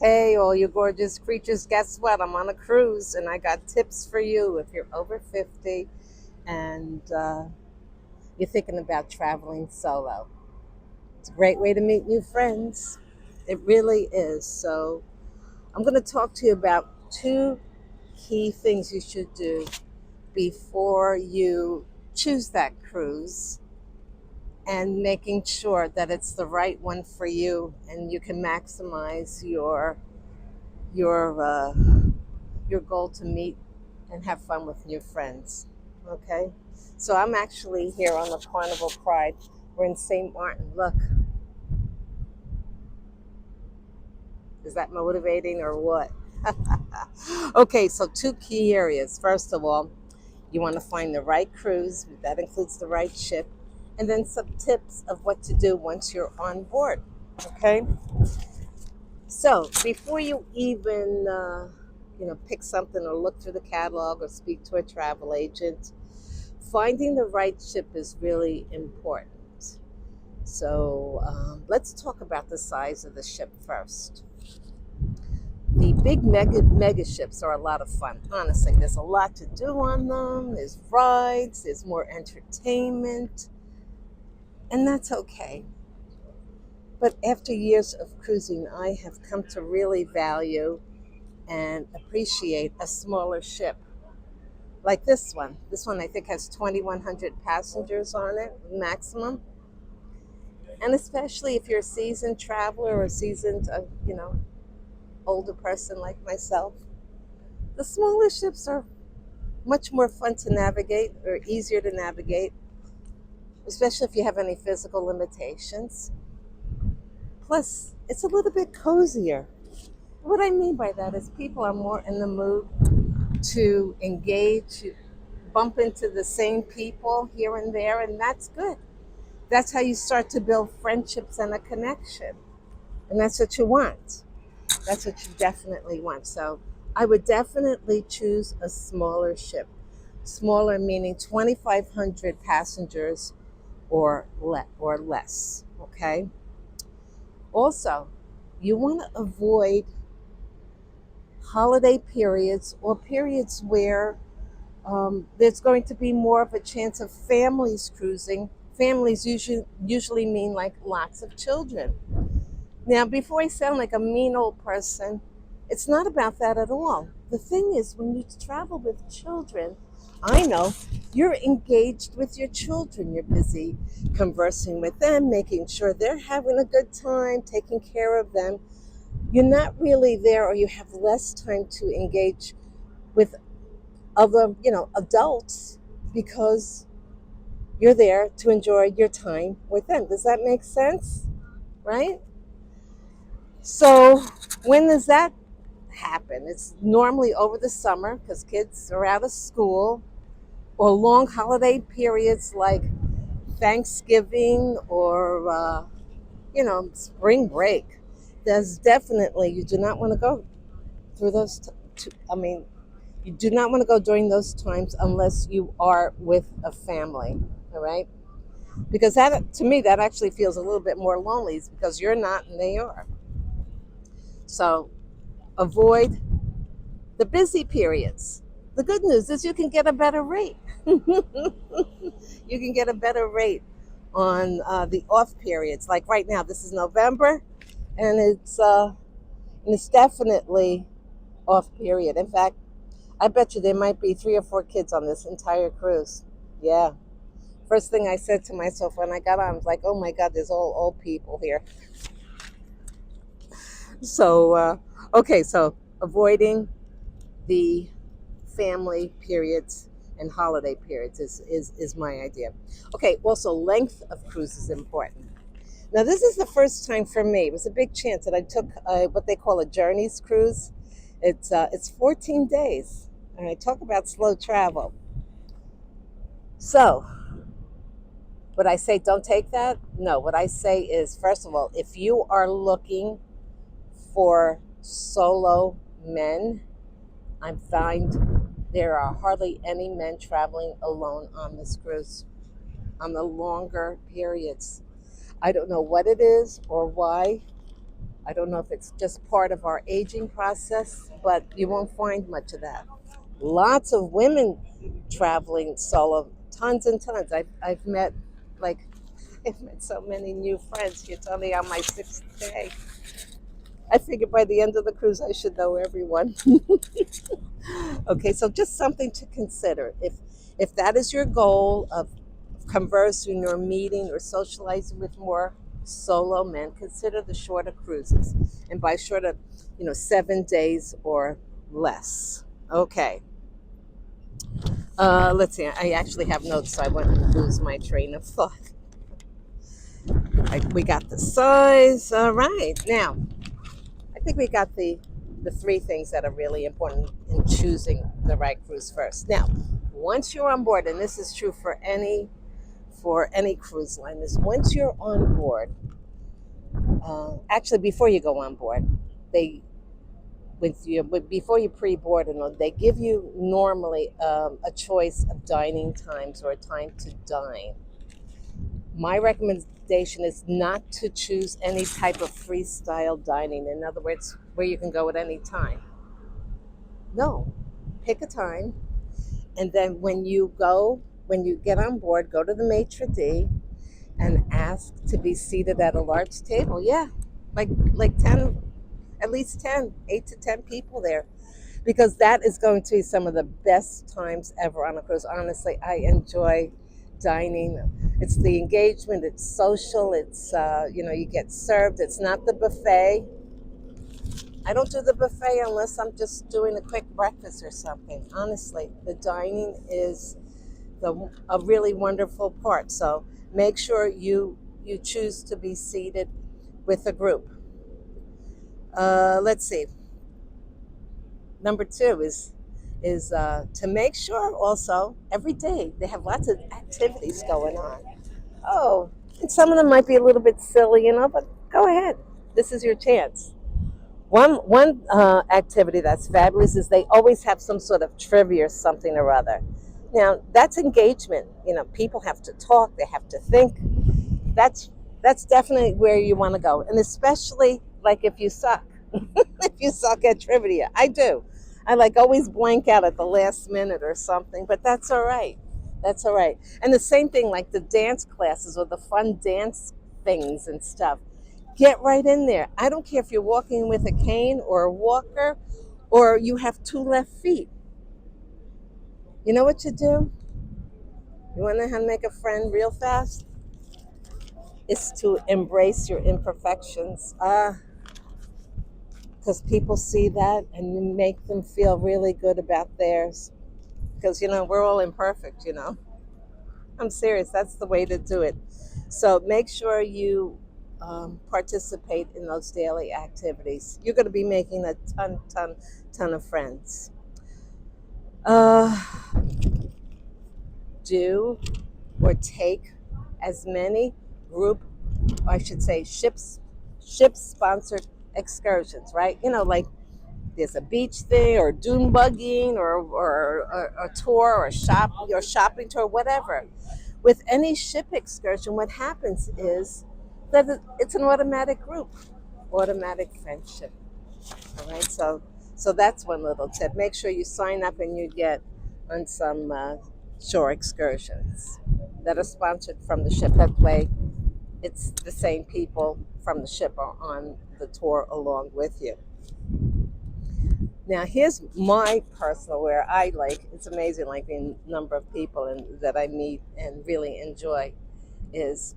Hey, all you gorgeous creatures, guess what? I'm on a cruise and I got tips for you if you're over 50 and you're thinking about traveling solo. It's a great way to meet new friends. It really is. So, I'm going to talk to you about two key things you should do before you choose that cruise and making sure that it's the right one for you and you can maximize your your goal to meet and have fun with your friends. Okay? So I'm actually here on the Carnival Pride. We're in St. Martin. Look, is that motivating or what? Okay, so two key areas. First of all, you want to find the right cruise, that includes the right ship, and then some tips of what to do once you're on board. Okay? So before you even pick something or look through the catalog or speak to a travel agent, finding the right ship is really important. So let's talk about the size of the ship first. The big mega ships are a lot of fun. Honestly, there's a lot to do on them. There's rides, there's more entertainment, and that's okay. But after years of cruising, I have come to really value and appreciate a smaller ship like this one. This one I think has 2,100 passengers on it maximum. And especially if you're a seasoned traveler or a seasoned, older person like myself, the smaller ships are much more fun to navigate or easier to navigate, especially if you have any physical limitations. Plus, it's a little bit cozier. What I mean by that is people are more in the mood to engage, bump into the same people here and there, and that's good. That's how you start to build friendships and a connection. And that's what you want. That's what you definitely want. So I would definitely choose a smaller ship. Smaller meaning 2,500 passengers or less. Okay. Also, you want to avoid holiday periods or periods where there's going to be more of a chance of families cruising. Families usually mean like lots of children. Now, before I sound like a mean old person, it's not about that at all. The thing is, when you travel with children, I know you're engaged with your children. You're busy conversing with them, making sure they're having a good time, taking care of them. You're not really there, or you have less time to engage with other, adults because you're there to enjoy your time with them. Does that make sense? Right? So, when does that happen? It's normally over the summer because kids are out of school, or long holiday periods like Thanksgiving or, spring break. There's definitely, you do not want to go through those. You do not want to go during those times unless you are with a family, all right? Because that, to me, that actually feels a little bit more lonely because you're not and they are. So avoid the busy periods. The good news is you can get a better rate. You can get a better rate on the off periods. Like right now, this is November, and it's definitely off period. In fact, I bet you there might be 3 or 4 kids on this entire cruise. Yeah. First thing I said to myself when I got on, I was like, oh my God, there's all old people here. So, okay, so avoiding the family periods and holiday periods is my idea. Okay, also length of cruise is important. Now, this is the first time for me. It was a big chance that I took what they call a journeys cruise. It's 14 days. All right, talk about slow travel. So, would I say don't take that? No, what I say is, first of all, if you are looking for solo men, I find there are hardly any men traveling alone on this cruise on the longer periods. I don't know what it is or why, I don't know if it's just part of our aging process, but you won't find much of that. Lots of women traveling solo, tons and tons. I've met like I've met so many new friends. You're telling me on my sixth day. I figure by the end of the cruise, I should know everyone. Okay, so just something to consider. If that is your goal of conversing or meeting or socializing with more solo men, consider the shorter cruises. And by shorter, 7 days or less. Okay. Let's see. I actually have notes, so I wouldn't lose my train of thought. We got the size. All right. Now, I think we got the three things that are really important in choosing the right cruise first. Now, once you're on board, and this is true for any cruise line, is once you're on board, actually before you go on board, they before you pre-board, and they give you normally a choice of dining times or a time to dine. My recommendation is not to choose any type of freestyle dining. In other words, where you can go at any time. No, pick a time, and then when you get on board, go to the maitre d' and ask to be seated at a large table. Yeah, like 10, at least 10, 8 to 10 people there, because that is going to be some of the best times ever on a cruise. Honestly, I enjoy dining. It's the engagement. It's social. It's you get served. It's not the buffet. I don't do the buffet unless I'm just doing a quick breakfast or something. Honestly, the dining is a really wonderful part. So make sure you choose to be seated with a group. Let's see. Number two is to make sure also every day they have lots of activities going on. Oh, and some of them might be a little bit silly, but go ahead. This is your chance. One activity that's fabulous is they always have some sort of trivia or something or other. Now that's engagement. People have to talk. They have to think. That's that's definitely where you want to go, and especially like if you suck. If you suck at trivia, I do. I like always blank out at the last minute or something, but that's all right. That's all right. And the same thing like the dance classes or the fun dance things and stuff. Get right in there. I don't care if you're walking with a cane or a walker or you have two left feet. You know what you do? You want to know how to make a friend real fast? It's to embrace your imperfections. Because people see that and you make them feel really good about theirs. Because, we're all imperfect. I'm serious. That's the way to do it. So make sure you participate in those daily activities. You're going to be making a ton of friends. Uh, do or take as many group, I should say, ship sponsored excursions, right? Like there's a beach thing or dune bugging or a tour or shopping tour, whatever. With any ship excursion, what happens is that it's an automatic group, automatic friendship. All right, so that's one little tip. Make sure you sign up and you get on some shore excursions that are sponsored from the ship. That way, it's the same people from the ship are on the tour along with you. Now, here's my personal where I like. It's amazing, like the number of people that I meet and really enjoy is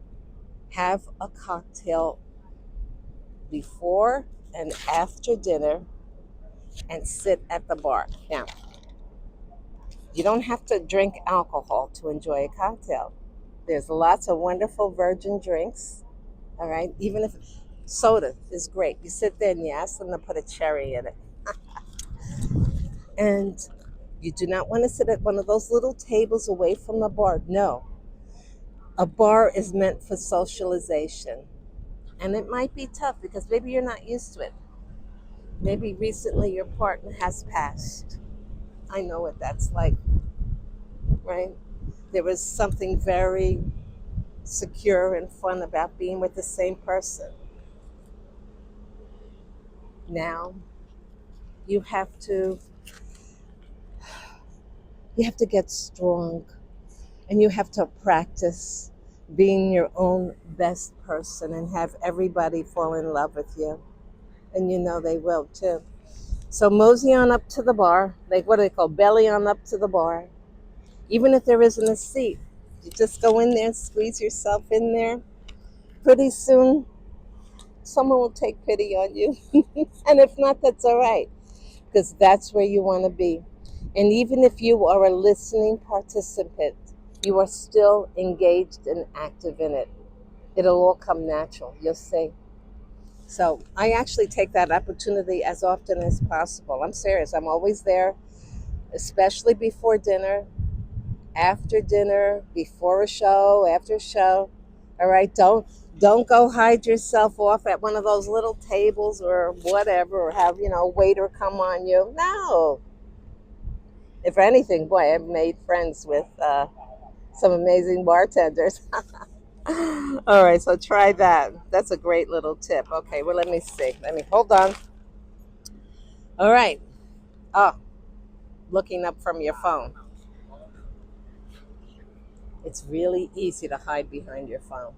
have a cocktail before and after dinner and sit at the bar. Now, you don't have to drink alcohol to enjoy a cocktail. There's lots of wonderful virgin drinks. All right, even if soda is great, you sit there and you ask them to put a cherry in it. And you do not want to sit at one of those little tables away from the bar. No, a bar is meant for socialization. And it might be tough because maybe you're not used to it. Maybe recently your partner has passed. I know what that's like, right? There was something very secure and fun about being with the same person. Now you have to get strong, and you have to practice being your own best person and have everybody fall in love with you. And you know they will too. So mosey on up to the bar. Like, what do they call, belly on up to the bar. Even if there isn't a seat, you just go in there and squeeze yourself in there. Pretty soon someone will take pity on you. And if not, that's all right, because that's where you want to be. And even if you are a listening participant, you are still engaged and active in it. It'll all come natural, you'll see. So I actually take that opportunity as often as possible. I'm serious. I'm always there, especially before dinner, after dinner, before a show, after a show. All right, don't go hide yourself off at one of those little tables or whatever, or have a waiter come on you. No. If anything, boy, I've made friends with some amazing bartenders. All right, so try that. That's a great little tip. Okay, well, let me see. Let me hold on. All right. Oh, looking up from your phone. It's really easy to hide behind your phone.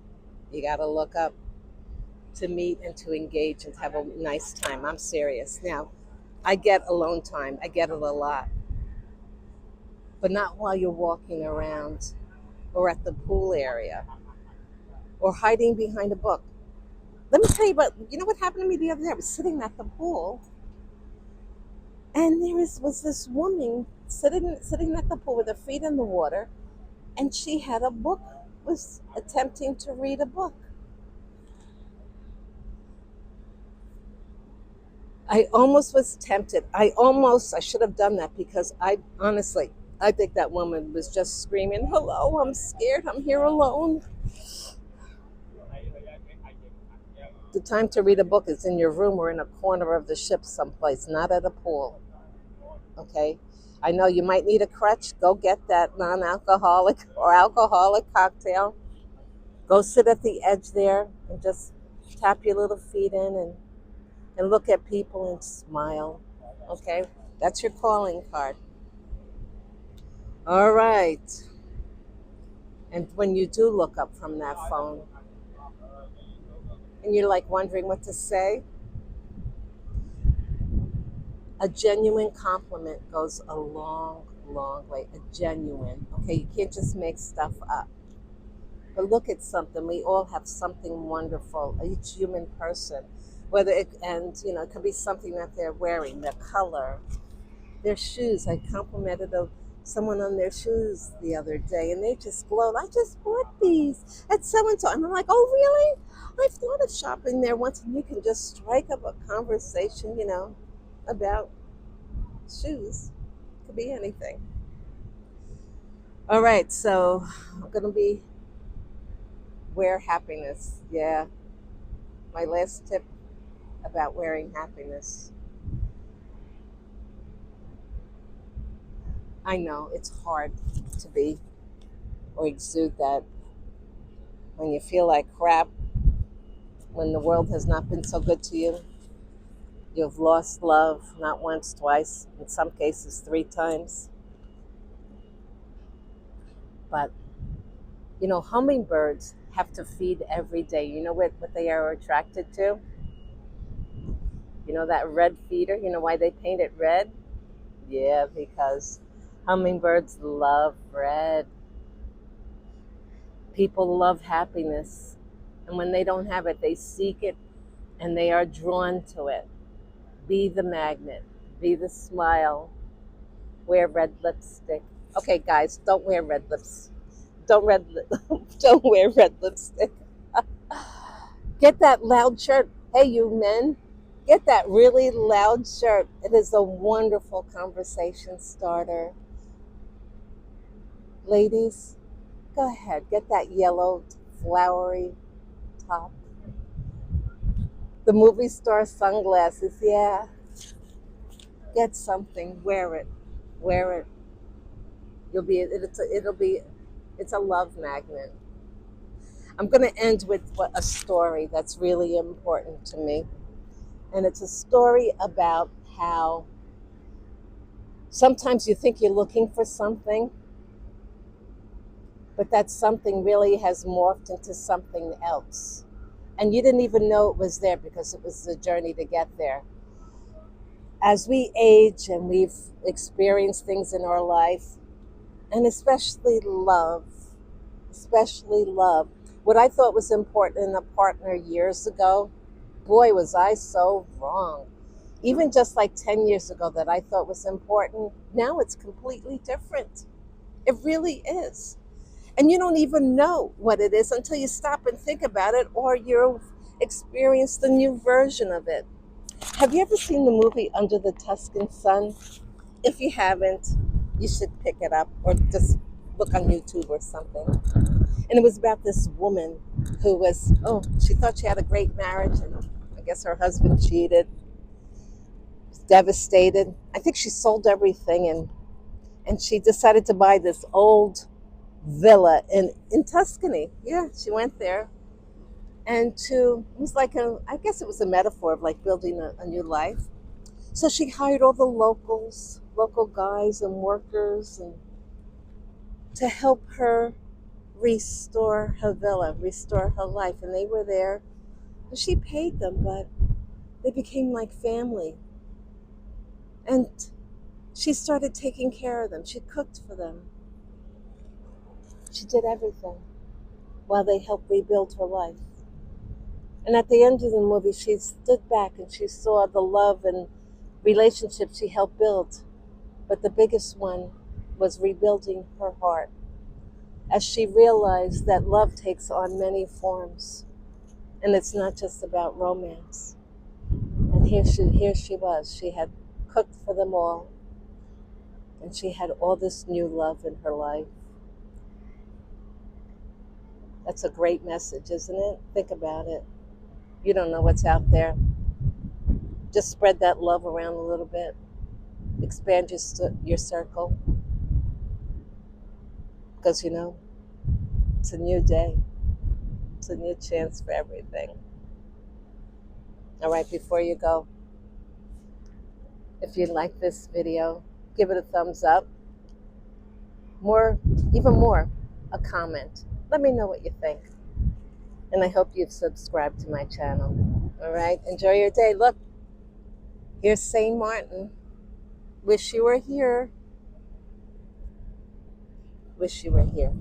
You got to look up to meet and to engage and to have a nice time. I'm serious. Now, I get alone time. I get it a lot. But not while you're walking around or at the pool area or hiding behind a book. Let me tell you about, what happened to me the other day? I was sitting at the pool, and was this woman sitting at the pool with her feet in the water, and she had a book, was attempting to read a book. I almost was tempted. I should have done that, because I think that woman was just screaming, "Hello, I'm scared. I'm here alone." The time to read a book is in your room or in a corner of the ship someplace, not at a pool. Okay? I know you might need a crutch. Go get that non-alcoholic or alcoholic cocktail. Go sit at the edge there and just tap your little feet in, and look at people and smile. Okay? That's your calling card. All right. And when you do look up from that phone and you're like wondering what to say, a genuine compliment goes a long, long way. A genuine. Okay? You can't just make stuff up. But look at something. We all have something wonderful. Each human person, it could be something that they're wearing, their color, their shoes. I complimented someone on their shoes the other day, and they just glowed. I just bought these at so and so, and I'm like, oh really? I've thought of shopping there once, and you can just strike up a conversation, about shoes. Could be anything. All right, so I'm gonna be wear happiness. Yeah, my last tip about wearing happiness. I know it's hard to be or exude that when you feel like crap, when the world has not been so good to you. You've lost love not once, twice, in some cases 3 times. But, hummingbirds have to feed every day. You know what they are attracted to? You know that red feeder? You know why they paint it red? Yeah, because hummingbirds love red. People love happiness. And when they don't have it, they seek it and they are drawn to it. Be the magnet. Be the smile. Wear red lipstick. Okay, guys, don't wear red lips. Don't wear red lipstick. Get that loud shirt. Hey, you men, get that really loud shirt. It is a wonderful conversation starter. Ladies, go ahead. Get that yellow, flowery top. The movie star sunglasses. Yeah. Get something. Wear it. Wear it. It's a love magnet. I'm going to end with a story that's really important to me. And it's a story about how sometimes you think you're looking for something, but that something really has morphed into something else. And you didn't even know it was there because it was the journey to get there. As we age and we've experienced things in our life, and especially love, what I thought was important in a partner years ago, boy, was I so wrong. Even just like 10 years ago, that I thought was important, now it's completely different. It really is. And you don't even know what it is until you stop and think about it, or you've experienced the new version of it. Have you ever seen the movie Under the Tuscan Sun? If you haven't, you should pick it up or just look on YouTube or something. And it was about this woman who was, oh, she thought she had a great marriage, and I guess her husband cheated. Was devastated. I think she sold everything, and she decided to buy this old villa in Tuscany. Yeah, she went there. And it was like I guess it was a metaphor of like building a new life. So she hired all the local guys and workers, and to help her restore her villa, restore her life. And they were there. She paid them, but they became like family. And she started taking care of them. She cooked for them. She did everything while they helped rebuild her life. And at the end of the movie, she stood back and she saw the love and relationships she helped build. But the biggest one was rebuilding her heart, as she realized that love takes on many forms. And it's not just about romance. And here she was. She had cooked for them all, and she had all this new love in her life. That's a great message, isn't it? Think about it. You don't know what's out there. Just spread that love around a little bit. Expand your circle. Because, it's a new day. It's a new chance for everything. All right, before you go, if you like this video, give it a thumbs up. Even more, a comment. Let me know what you think. And I hope you've subscribed to my channel. All right, enjoy your day. Look, here's St. Martin. Wish you were here. Wish you were here.